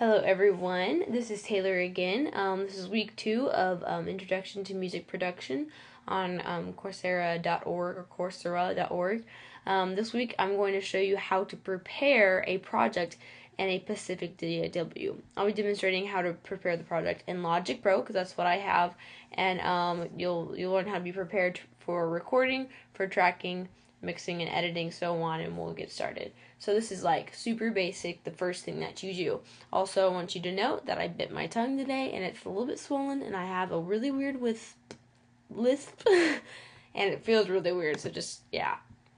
Hello everyone, this is Taylor again. This is week 2 of Introduction to Music Production on Coursera.org or Coursera.org. This week I'm going to show you how to prepare a project in a Pacific DAW. I'll be demonstrating how to prepare the project in Logic Pro because that's what I have, and you'll learn how to be prepared for recording, for tracking, mixing and editing, so on, and we'll get started. So this is like super basic, the first thing that you do. Also, I want you to note that I bit my tongue today and it's a little bit swollen and I have a really weird lisp and it feels really weird, so just, yeah,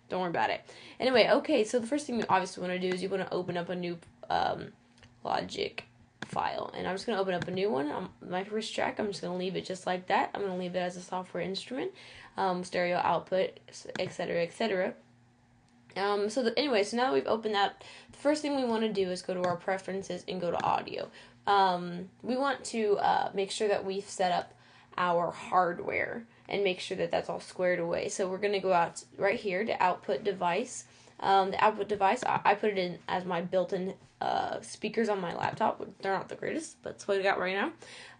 don't worry about it. Anyway, okay, so the first thing you obviously want to do is you want to open up a new Logic file, and I'm just going to open up a new one on my first track. I'm just going to leave it just like that. I'm going to leave it as a software instrument, stereo output, etc., etc. So now that we've opened that, the first thing we want to do is go to our preferences and go to audio. We want to make sure that we've set up our hardware and make sure that that's all squared away. So we're going to go out right here to output device. The output device, I put it in as my built-in speakers on my laptop. They're not the greatest, but that's what I got right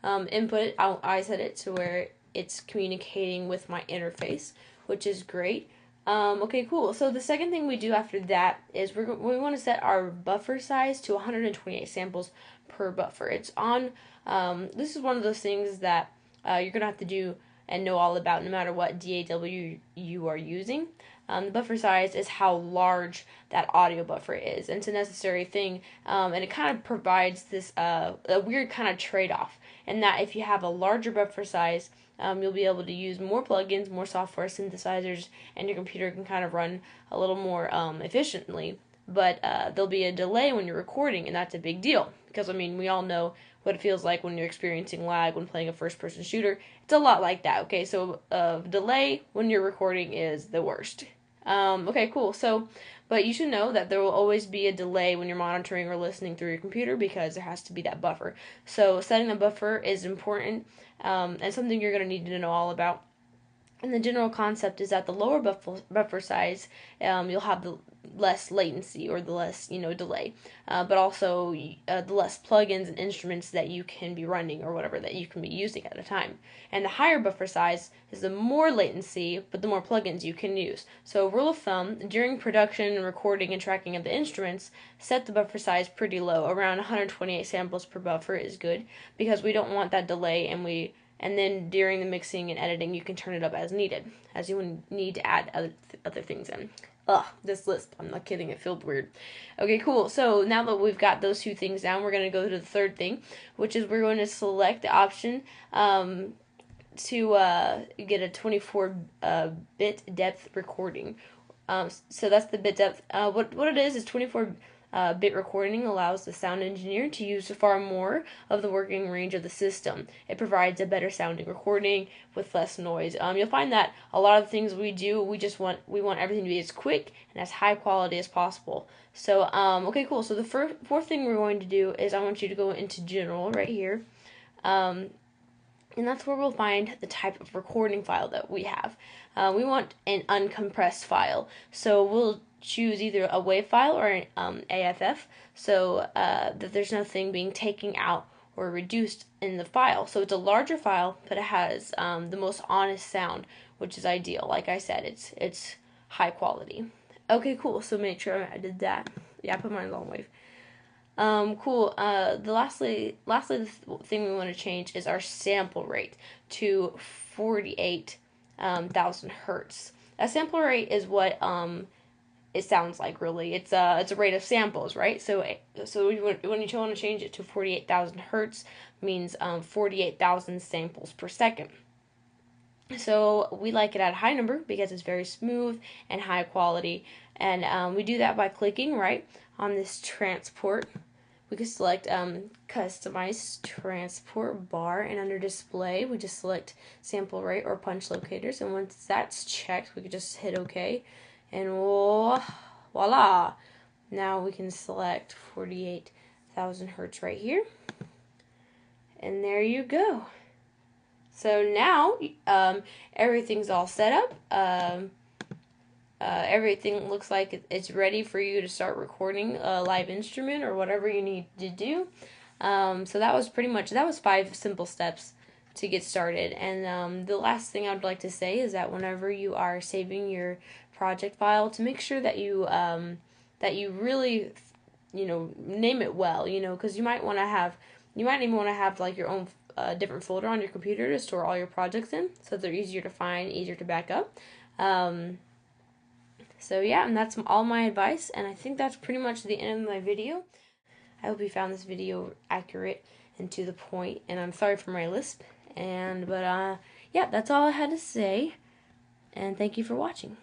now. Input, I set it to where it's communicating with my interface, which is great. Okay, cool. So the second thing we do after that is we want to set our buffer size to 128 samples per buffer. It's on, this is one of those things that you're going to have to do and know all about no matter what DAW you are using. The buffer size is how large that audio buffer is, and it's a necessary thing, and it kind of provides this a weird kind of trade-off, in that if you have a larger buffer size, you'll be able to use more plugins, more software synthesizers, and your computer can kind of run a little more efficiently. But there'll be a delay when you're recording, and that's a big deal, because I mean, we all know what it feels like when you're experiencing lag when playing a first-person shooter. It's a lot like that, okay? So delay when you're recording is the worst. Okay, cool. So, but you should know that there will always be a delay when you're monitoring or listening through your computer because there has to be that buffer. So setting the buffer is important, and something you're going to need to know all about. And the general concept is that the lower buffer size, you'll have the less latency or the less, delay, but also the less plugins and instruments that you can be running or whatever that you can be using at a time. And the higher buffer size is the more latency, but the more plugins you can use. So rule of thumb, during production, recording, and tracking of the instruments, set the buffer size pretty low. Around 128 samples per buffer is good because we don't want that delay, and then during the mixing and editing, you can turn it up as needed, as you need to add other things in. Ugh, this list, I'm not kidding, it feels weird. Okay, cool. So now that we've got those two things down, we're going to go to the third thing, which is we're going to select the option to get a 24-bit depth recording. So that's the bit depth. What it is 24 bit recording allows the sound engineer to use far more of the working range of the system. It provides a better sounding recording with less noise. You'll find that a lot of the things we do, we want everything to be as quick and as high quality as possible. So, okay, cool. So the fourth thing we're going to do is I want you to go into General right here. And that's where we'll find the type of recording file that we have. We want an uncompressed file, so we'll choose either a WAV file or an AFF, so that there's nothing being taken out or reduced in the file. So it's a larger file, but it has the most honest sound, which is ideal. Like I said, it's high quality. Okay, cool. So make sure I did that. Yeah, I put mine on WAV. Cool. Lastly, the thing we want to change is our sample rate to 48,000 hertz. A sample rate is what it sounds like, really. It's a rate of samples, right? So when you want to change it to 48,000 hertz, means 48,000 samples per second. So we like it at a high number because it's very smooth and high quality, and we do that by clicking right on this transport. We can select customize transport bar, and under display we just select sample rate or punch locators, and once that's checked we can just hit OK, and voila, now we can select 48,000 hertz right here, and there you go. So now everything's all set up. Everything looks like it's ready for you to start recording a live instrument or whatever you need to do. So that was 5 simple steps to get started. And the last thing I would like to say is that whenever you are saving your project file, to make sure that you really, name it well, because you might even want to have like your own different folder on your computer to store all your projects in, so they're easier to find, easier to back up. So yeah, and that's all my advice, and I think that's pretty much the end of my video. I hope you found this video accurate and to the point, and I'm sorry for my lisp. But yeah, that's all I had to say, and thank you for watching.